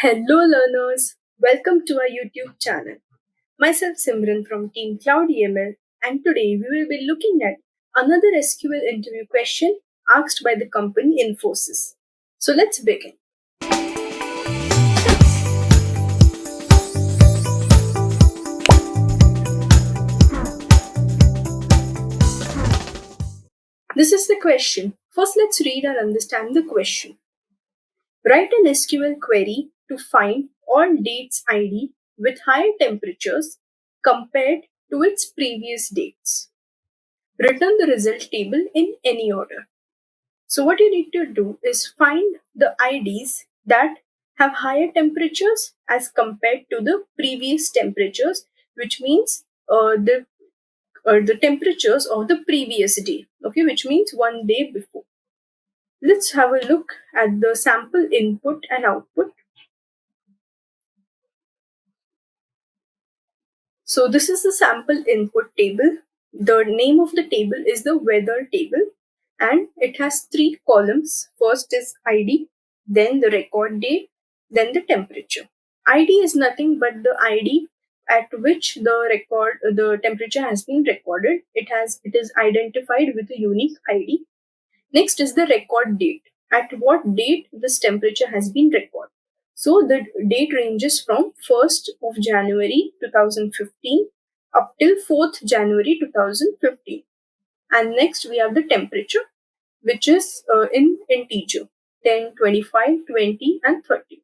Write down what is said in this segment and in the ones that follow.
Hello learners, welcome to our YouTube channel. Myself Simran from team CloudyML, and today we will be looking at another SQL interview question asked by the company INFOSYS. So let's begin. This is the question. First let's read and understand the question. Write an SQL query to find all dates ID with higher temperatures compared to its previous dates. Return the result table in any order. So what you need to do is find the IDs that have higher temperatures as compared to the previous temperatures, which means the temperatures of the previous day, okay, which means one day before. Let's have a look at the sample input and output. So this is the sample input table. The name of the table is the weather table and it has three columns. First is ID, then the record date, then the temperature. ID is nothing but the ID at which the temperature has been recorded. It is identified with a unique ID. Next is the record date. At what date this temperature has been recorded. So the date ranges from 1st of January 2015 up till 4th January 2015. And next we have the temperature, which is in integer 10, 25, 20 and 30.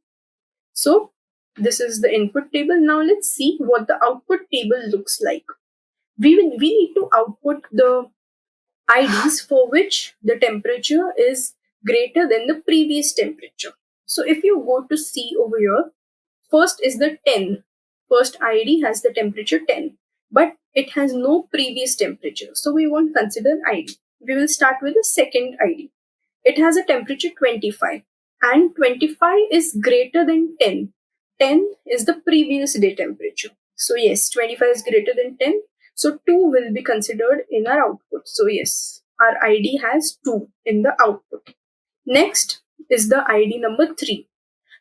So this is the input table. Now let's see what the output table looks like. We need to output the IDs for which the temperature is greater than the previous temperature. So if you go to see over here, first is the 10. First ID has the temperature 10, but it has no previous temperature. So we won't consider ID. We will start with the second ID. It has a temperature 25 and 25 is greater than 10. 10 is the previous day temperature. So yes, 25 is greater than 10. So 2 will be considered in our output. So yes, our ID has 2 in the output. Next is the ID number 3.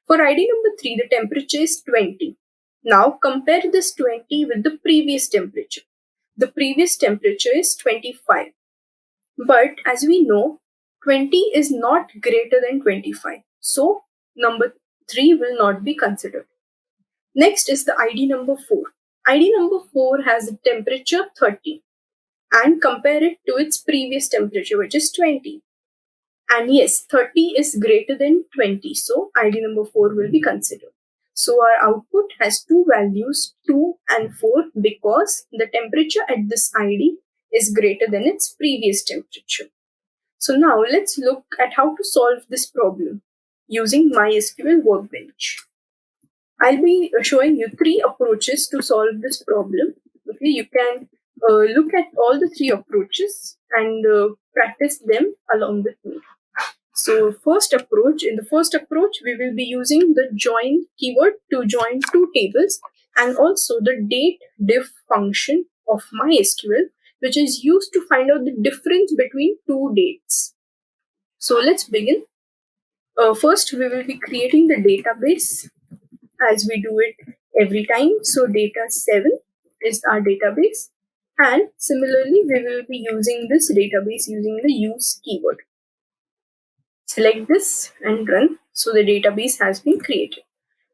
For ID number 3, the temperature is 20. Now compare this 20 with the previous temperature. The previous temperature is 25. But as we know, 20 is not greater than 25. So number 3 will not be considered. Next is the ID number 4. ID number 4 has a temperature 30 and compare it to its previous temperature, which is 20. And yes, 30 is greater than 20, so ID number 4 will be considered. So our output has two values, 2 and 4, because the temperature at this ID is greater than its previous temperature. So now let's look at how to solve this problem using MySQL Workbench. I'll be showing you 3 approaches to solve this problem. Okay, you can look at all the 3 approaches and practice them along with me. So in the first approach, we will be using the join keyword to join 2 tables and also the datediff function of MySQL, which is used to find out the difference between 2 dates. So let's begin. First, we will be creating the database as we do it every time. So data 7 is our database. And similarly, we will be using this database using the use keyword. Select this and run. So the database has been created.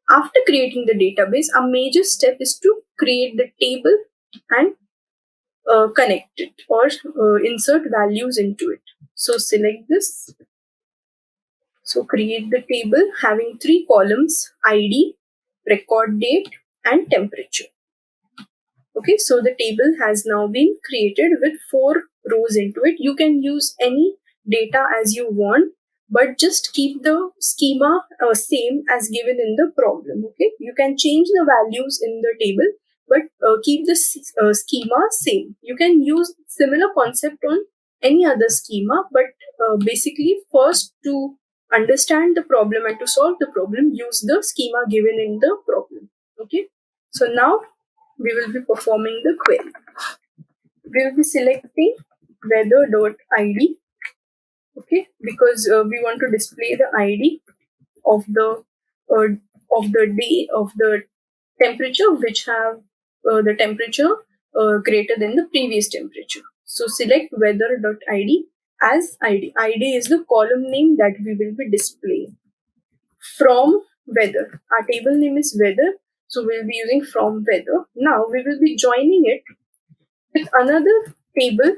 After creating the database, a major step is to create the table and connect it or insert values into it. So select this. So create the table having 3 columns: ID, record date and temperature. Okay, so the table has now been created with 4 rows into it. You can use any data as you want, but just keep the schema same as given in the problem. Okay, you can change the values in the table, but keep the schema same. You can use similar concept on any other schema, but basically first to understand the problem and to solve the problem, use the schema given in the problem. Okay, so now we will be performing the query. We will be selecting weather.id, okay, because we want to display the ID of the of the day of the temperature which have the temperature greater than the previous temperature. So select weather.id as ID. ID is the column name that we will be displaying. From weather. Our table name is weather. So we'll be using from weather. Now we will be joining it with another table,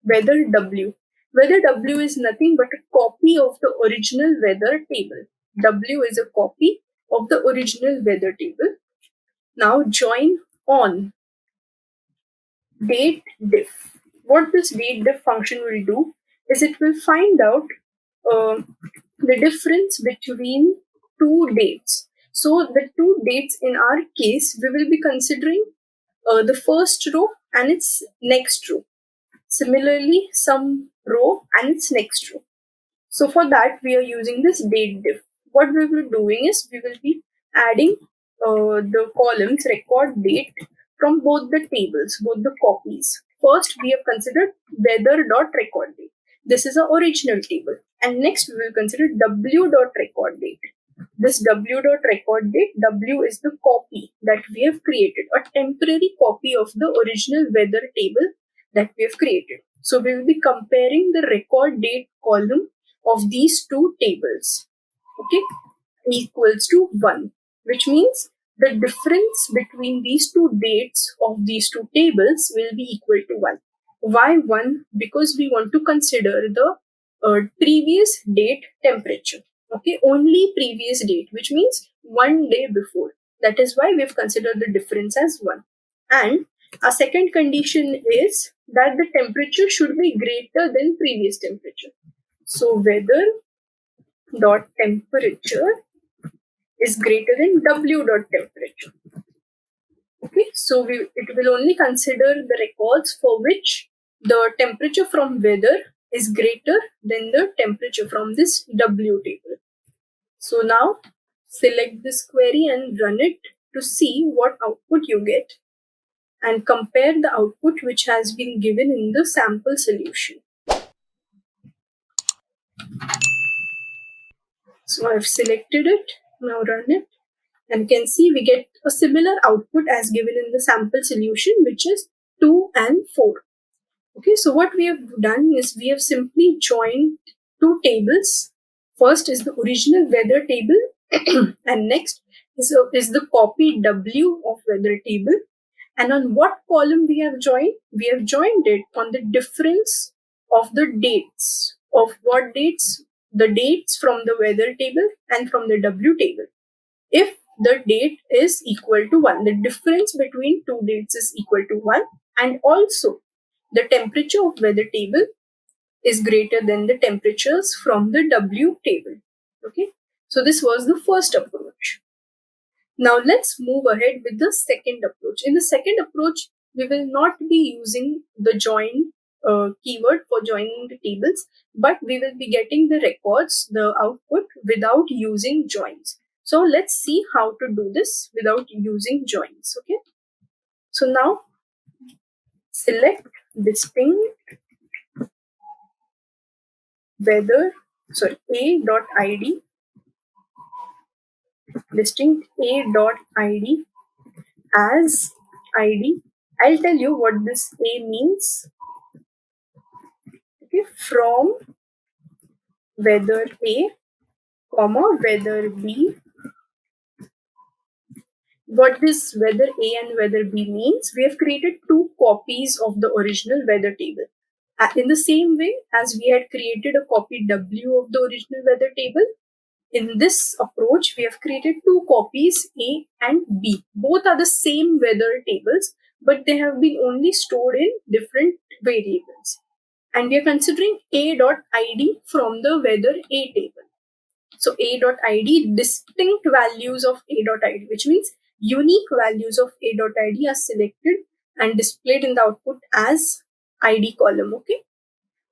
weather W. Weather W is nothing but a copy of the original weather table. W is a copy of the original weather table. Now join on datediff. What this datediff function will do is it will find out uh, the difference between two dates. So the two dates in our case, we will be considering the first row and its next row. Similarly, some row and its next row. So for that, we are using this datediff. What we will be doing is we will be adding the columns record date from both the tables, both the copies. First, we have considered weather.recordddate. This is our original table. And next, we will consider w.recordddate. This w.recordddate, W is the copy that we have created, a temporary copy of the original weather table that we have created. So we will be comparing the record date column of these two tables, okay, equals to 1, which means the difference between these two dates of these two tables will be equal to 1. Why 1? Because we want to consider the previous date temperature, okay, only previous date, which means 1 day before. That is why we have considered the difference as 1. And our second condition is that the temperature should be greater than previous temperature. So weather.temperature is greater than w.temperature. Okay, so it will only consider the records for which the temperature from weather is greater than the temperature from this W table. So now select this query and run it to see what output you get and compare the output which has been given in the sample solution. So I've selected it, now run it, and you can see we get a similar output as given in the sample solution, which is 2 and 4. Okay, so what we have done is we have simply joined two tables. First is the original weather table and next is the copy W of weather table. And on what column we have joined? We have joined it on the difference of the dates. Of what dates? The dates from the weather table and from the W table. If the date is equal to 1, the difference between two dates is equal to 1, and also the temperature of weather table is greater than the temperatures from the W table. Okay, so this was the first approach. Now let's move ahead with the second approach. In the second approach, we will not be using the join keyword for joining the tables, but we will be getting the records, the output, without using joins. So let's see how to do this without using joins. Okay, so now select distinct a.id, distinct a.id as id. I'll tell you what this a means. Okay, from weather a, comma weather b. What this weather a and weather b means, we have created two copies of the original weather table. In the same way as we had created a copy W of the original weather table, in this approach, we have created two copies, A and B. Both are the same weather tables, but they have been only stored in different variables. And we are considering a.id from the weather A table. So a.id, distinct values of a.id, which means unique values of a.id are selected and displayed in the output as id column, okay,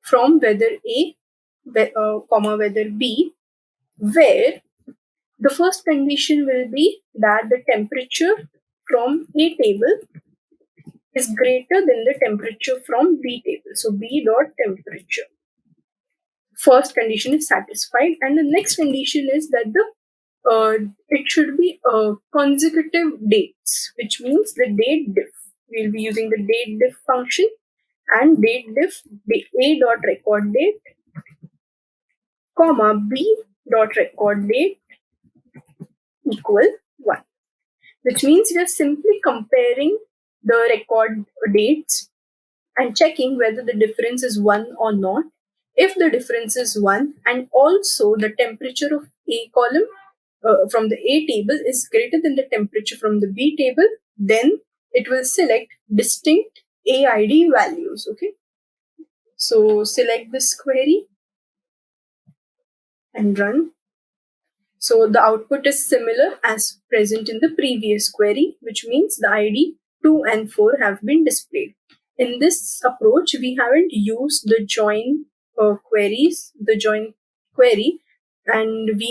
from weather A, comma weather B, where the first condition will be that the temperature from A table is greater than the temperature from B table. So b.temperature. First condition is satisfied, and the next condition is that the it should be consecutive dates, which means the date diff. We'll be using the date diff function, and date diff a.recorddate, comma b.recorddate equal 1, which means we are simply comparing the record dates and checking whether the difference is 1 or not. If the difference is 1 and also the temperature of A column from the A table is greater than the temperature from the B table, then it will select distinct a.id values. Okay, so select this query and run. So the output is similar as present in the previous query, which means the ID 2 and 4 have been displayed. In this approach, we haven't used the join query, and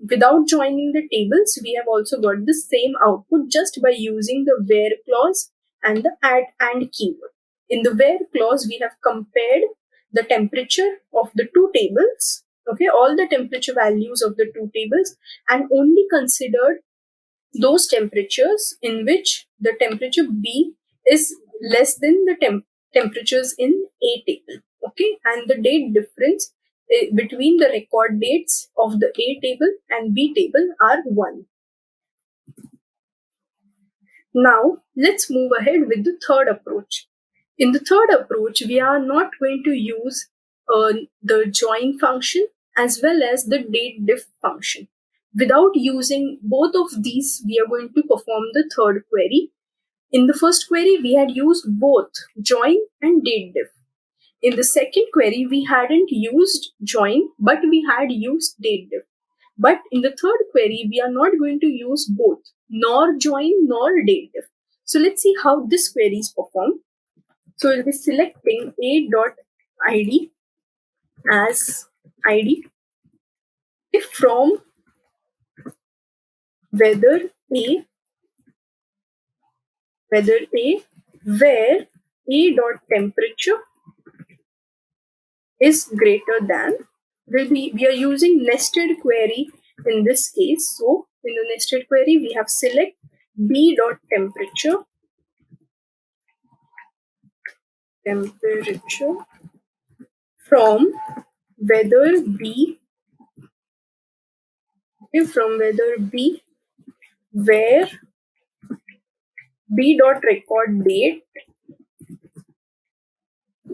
without joining the tables, we have also got the same output just by using the where clause and the add and keyword. In the where clause, we have compared the temperature of the two tables, okay, all the temperature values of the two tables, and only considered those temperatures in which the temperature B is less than the temperatures in A table. Okay, and the date difference between the record dates of the A table and B table are 1. Now, let's move ahead with the third approach. In the third approach, we are not going to use the join function as well as the datediff function. Without using both of these, we are going to perform the third query. In the first query, we had used both join and datediff. In the second query, we hadn't used join, but we had used datediff. But in the third query, we are not going to use both, nor join nor datediff. So let's see how this query is performed. So we'll be selecting a.id as id if from weather a where a.temperature is greater than. We are using nested query in this case. So in the nested query, we have select b.temperature from weather b where b.recorddate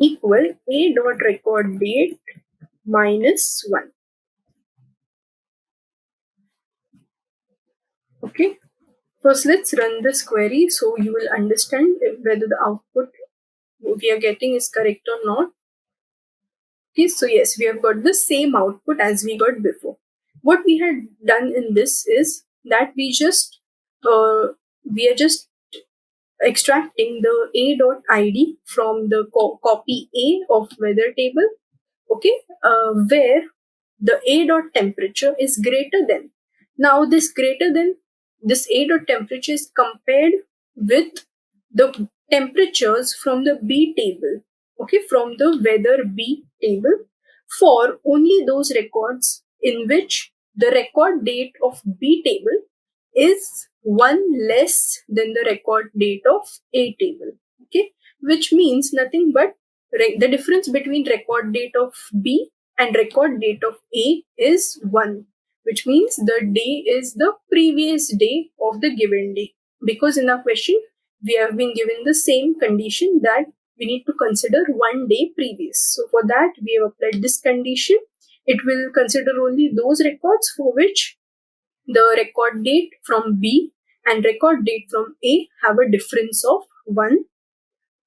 equal a.recorddate minus 1. Okay, first let's run this query so you will understand whether the output we are getting is correct or not. Okay, so yes, we have got the same output as we got before. What we had done in this is that we are just extracting the a.id from the copy A of weather table, okay, where the a.temperature is greater than. Now this a.temperature is compared with the temperatures from the B table, okay, from the weather B table, for only those records in which the record date of B table is 1 less than the record date of A table, okay, which means nothing but the difference between record date of B and record date of A is 1, which means the day is the previous day of the given day. Because in our question, we have been given the same condition that we need to consider 1 day previous. So for that, we have applied this condition. It will consider only those records for which the record date from B and record date from A have a difference of 1,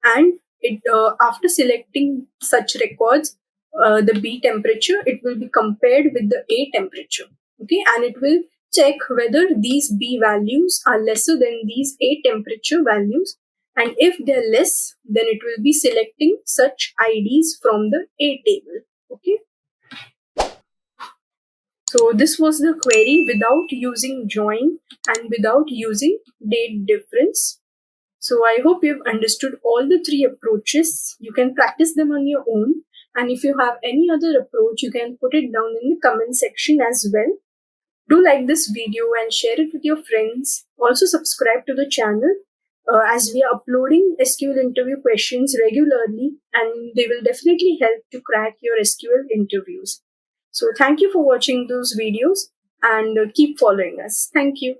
and it after selecting such records, the B temperature, it will be compared with the A temperature, okay, and it will check whether these B values are lesser than these A temperature values, and if they're less, then it will be selecting such IDs from the A table, okay. So this was the query without using join and without using date difference. So I hope you've understood all the three approaches. You can practice them on your own. And if you have any other approach, you can put it down in the comment section as well. Do like this video and share it with your friends. Also subscribe to the channel as we are uploading SQL interview questions regularly, and they will definitely help to crack your SQL interviews. So thank you for watching those videos, and keep following us. Thank you.